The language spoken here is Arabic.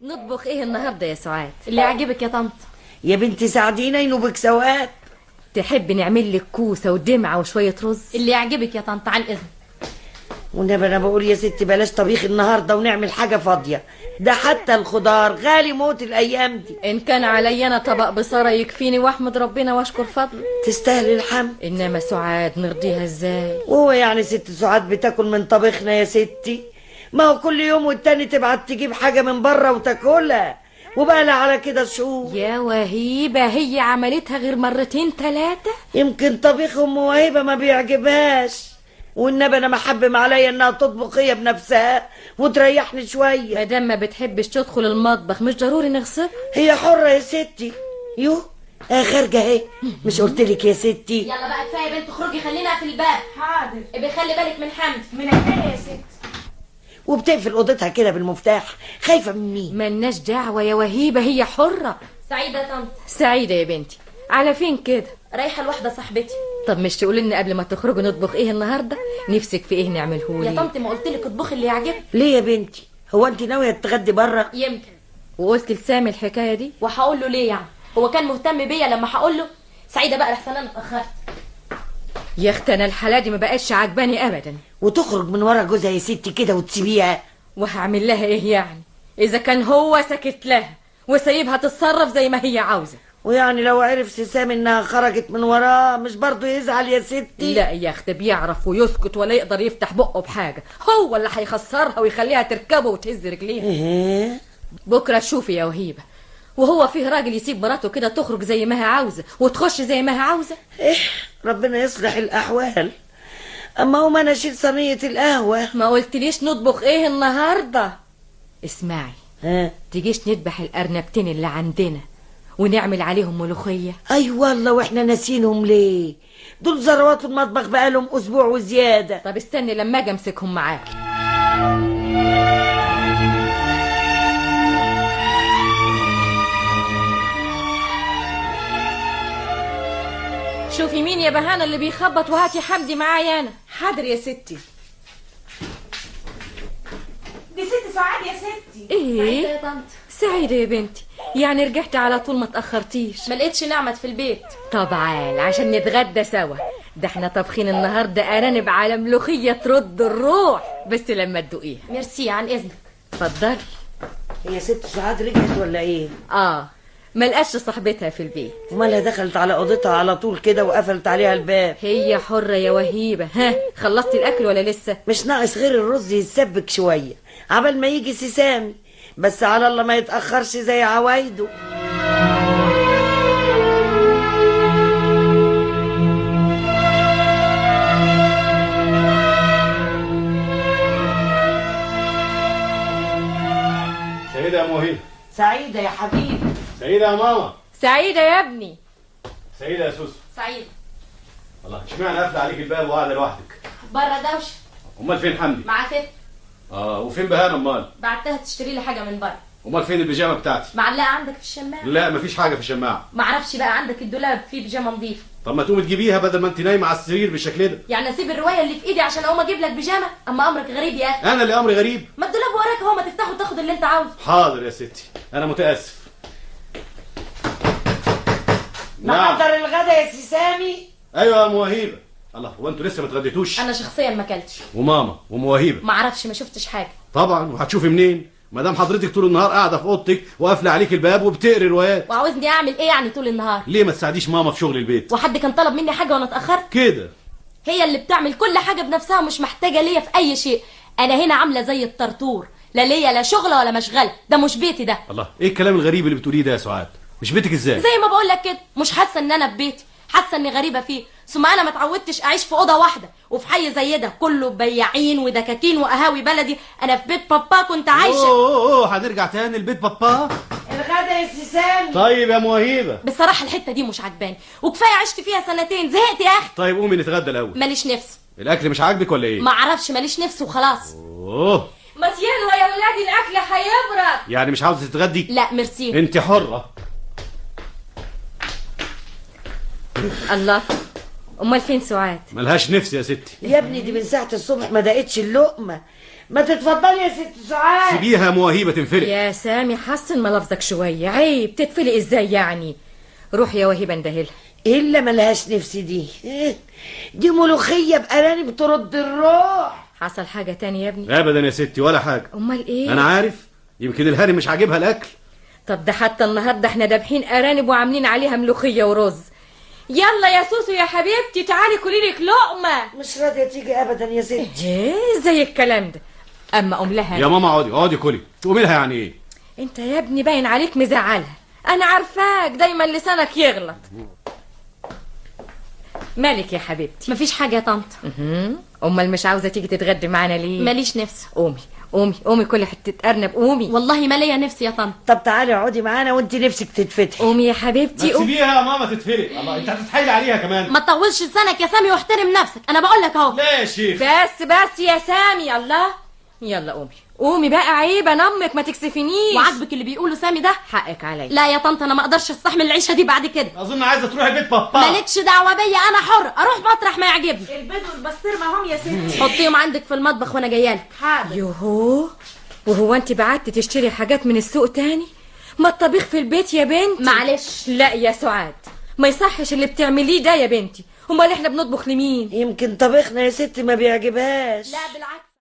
نطبخ ايه النهارده يا سعاد؟ اللي يعجبك يا طنط. يا بنتي ساعدينا ينوبك سواد. تحب نعمل لك كوسه ودمعه وشويه رز؟ اللي يعجبك يا طنط عن اذن. والنبي انا بقول يا ستي بلاش طبيخ النهارده ونعمل حاجه فاضيه، ده حتى الخضار غالي موت الايام دي. ان كان علي انا طبق بصاره يكفيني واحمد ربنا واشكر فضله. تستاهل الحمد. انما سعاد نرضيها ازاي؟ وهو يعني ست سعاد بتاكل من طبخنا يا ستي؟ ما هو كل يوم والتاني تبعت تجيب حاجه من بره وتاكلها، وبقى لها على كده شهور. يا وهيبه هي عملتها غير مرتين ثلاثه؟ يمكن طبيخ ام وهيبه ما بيعجبهاش، والنبي انا محبم عليا انها تطبخ هي بنفسها وتريحني شويه. ما دام ما بتحبش تدخل المطبخ مش ضروري نغصبها. هي حره يا ستي. يو خارجه اهي، مش قلت لك يا ستي؟ يلا بقى كفايه يا بنت، اخرجي خلينا في الباب. حاضر. بخلي بالك من حمد. من عينيا يا ست. وبتقفل اوضتها كده بالمفتاح، خايفه من مين؟ ملناش دعوه يا وهيبه، هي حره. سعيده يا طنط. سعيده يا بنتي. على فين كده؟ رايحه لواحده صاحبتي. طب مش تقولي لنا قبل ما تخرجوا نطبخ ايه النهارده؟ نفسك في ايه نعمله يا لي؟ طنط ما قلت لك اطبخي اللي يعجبك. ليه يا بنتي؟ هو انت ناويه تتغدي بره؟ يمكن. وقلت لسامي الحكايه دي؟ وهقول له ليه يعني؟ هو كان مهتم بيا لما هقول له؟ سعيده بقى لحسن انا اتاخرت. يا اختي انا الحاله دي ما بقتش عجباني ابدا. وتخرج من ورا جوزها يا ستي كده وتسيبيها؟ وهعمل لها ايه يعني اذا كان هو سكت لها وسايبها تتصرف زي ما هي عاوزه؟ ويعني لو عرف سامي انها خرجت من وراه مش برضه يزعل يا ستي؟ لا يا اختي بيعرف ويسكت ولا يقدر يفتح بقه بحاجه، هو اللي هيخسرها ويخليها تركبه وتهز رجليها. ايه بكره شوفي يا وهيبه، وهو فيه راجل يسيب مراته كده تخرج زي ما هي عاوزه وتخش زي ما هي عاوزه؟ ايه ربنا يصلح الاحوال. اما هو ما نشيل صينيه القهوه. ما قلتليش نطبخ ايه النهارده؟ اسمعي، ها تجيش نذبح الارنبتين اللي عندنا ونعمل عليهم ملوخيه؟ اي والله واحنا ناسينهم ليه؟ دول ذروات المطبخ بقالهم اسبوع وزياده. طب استني لما اجي امسكهم معاكي. شوفي مين يا بهانه اللي بيخبط وهاتي حمدي معايا انا. حاضر يا ستي. دي ست سعاد يا ستي. سعيده ايه يا طنط. سعيده يا بنتي، يعني رجعتي على طول ما تاخرتيش؟ ما لقيتش نعمت في البيت. طب عال عشان نتغدى سوا، ده احنا طابخين النهارده ارانب على ملوخيه ترد الروح، بس لما تدوقيها. ميرسي عن اذنك. اتفضلي. هي ست سعاد رجعت ولا ايه؟ ملقاش صاحبتها في البيت. مالها دخلت على اوضتها على طول كده وقفلت عليها الباب؟ هي حره يا وهيبه. ها خلصتي الاكل ولا لسه؟ مش ناقص غير الرز يتسبك شويه عبال ما يجي سامي، بس على الله ما يتاخرش زي عوايده. سعيدة يا موهبة. سعيده يا حبيبي. سعيدة يا ماما. سعيده يا ابني. سعيدة يا سوسو. سعيده. والله اشمعنى قافلة عليك الباب وقاعدة لوحدك؟ بره دوشه. امال فين حمدي؟ مع ست. وفين بهانة امال؟ بعتها تشتري لي حاجه من بره. امال فين البيجامة بتاعتي؟ معلقه عندك في الشماعه. لا مفيش حاجة في الشماعة. معرفش بقى، عندك الدولاب فيه بيجامه نظيفه. طب ما تقومي تجيبيها بدل ما انت نايمة على السرير بالشكل ده. يعني اسيب الروايه اللي في ايدي عشان اقوم اجيب لك بيجامه؟ اما امرك غريب يا اخي. انا اللي امري غريب. ما الدولاب وراك اهو، ما تفتحه وتاخد اللي انت عاوزه. حاضر يا ستي انا متأسف. نحضر الغدا يا سامي. ايوه يا موهبة. الله هو انتوا لسه ما اتغديتوش؟ انا شخصيا ما اكلتش. وماما وموهبة؟ معرفش، ما شفتش حاجه. طبعا، وهتشوفي منين؟ ما دام حضرتك طول النهار قاعدة في اوضتك وقافلة عليك الباب وبتقري روايات. وعاوزني اعمل ايه يعني طول النهار؟ ليه ما تساعديش ماما في شغل البيت؟ وحد كان طلب مني حاجه وانا اتاخرت؟ كده. هي اللي بتعمل كل حاجه بنفسها ومش محتاجه ليا في اي شيء. انا هنا عامله زي الطرطور، لا ليا لا شغله ولا مشغله، ده مش بيتي ده. الله ايه الكلام الغريب اللي بتقوليه ده يا سعاد؟ مش بيتك ازاي؟ زي ما بقول لك كده، مش حاسه ان انا في بيتي، حاسه اني غريبه فيه. ثم انا ما اتعودتش اعيش في اوضه واحده وفي حي زي ده كله بياعين ودكاكين وقهاوي بلدي. انا في بيت بابا كنت عايشه. اوه هنرجع تاني لبيت بابا. الغدا يا سامي. طيب يا موهبة. بصراحه الحته دي مش عجباني، وكفايه عشت فيها سنتين، زهقت يا اخي. طيب قومي نتغدى الاول. ماليش نفس. الاكل مش عاجبك ولا ايه؟ ما اعرفش، ماليش نفس وخلاص. اوه ما يلا يا ولادي الاكل هيبرد. يعني مش عاوزه تتغدي؟ لا ميرسي. انت حرة. الله، امال فين سعاد؟ ملهاش نفس يا ستي. يا ابني دي من ساعه الصبح ما دقتش اللقمه، ما تتفضلي يا ست سعاد. سيبيها مواهيبه تنفرق. يا سامي حسن ملفظك شويه، عيب تتفلق ازاي يعني. روح يا وهيبه اندهلها. الا ملهاش نفس دي. دي ملوخيه بارانب ترد الروح. حصل حاجه تاني يا ابني؟ ابدا يا ستي ولا حاجه. امال ايه؟ انا عارف، يمكن الهاني مش عاجبها الاكل. طب ده حتى النهارده احنا دابحين ارانب وعاملين عليها ملوخيه ورز. يلا يا سوسو يا حبيبتي تعالي كلي لك لقمه. مش راضيه تيجي ابدا يا ستي. ايه زي الكلام ده؟ اما ام لها يا ماما اقعدي كلي. تقومي لها يعني ايه؟ انت يا ابني باين عليك مزعلها، انا عارفاك دايما لسانك يغلط. مالك يا حبيبتي؟ مفيش حاجه يا طنط. امال مش عاوزه تيجي تتغدي معانا ليه؟ ماليش نفس. قومي كل حته ارنب قومي. والله ما ليا نفسي يا طنط. طب تعالي اقعدي معانا وانت نفسك تتفتح. قومي يا حبيبتي قومي. سيبيها يا ماما تتفرق. الله انت هتتحايلي عليها كمان. ما تطولش لسانك يا سامي واحترم نفسك، انا بقول لك اهو. لا يا شيخ. بس يا سامي الله. يلا قومي بقى، عيب انا امك ما تكسفنيش. وعاجبك اللي بيقوله سامي ده؟ حقك عليا. لا يا طنط انا ما اقدرش استحمل العيشه دي بعد كده. اظن عايزه تروحي بيت بابا. مالكش دعوه بيا، انا حر اروح مطرح ما يعجبني. البيض والبسطرمه هم يا ستي. حطيهم عندك في المطبخ وانا جايالك. حاضر. يوهو، وهو انت بعتي تشتري حاجات من السوق تاني؟ ما الطبيخ في البيت يا بنتي. معلش. لا يا سعاد، ما يصحش اللي بتعمليه ده يا بنتي. امال احنا بنطبخ لمين؟ يمكن طبخنا يا ستي ما بيعجبهاش. لا بالعكس.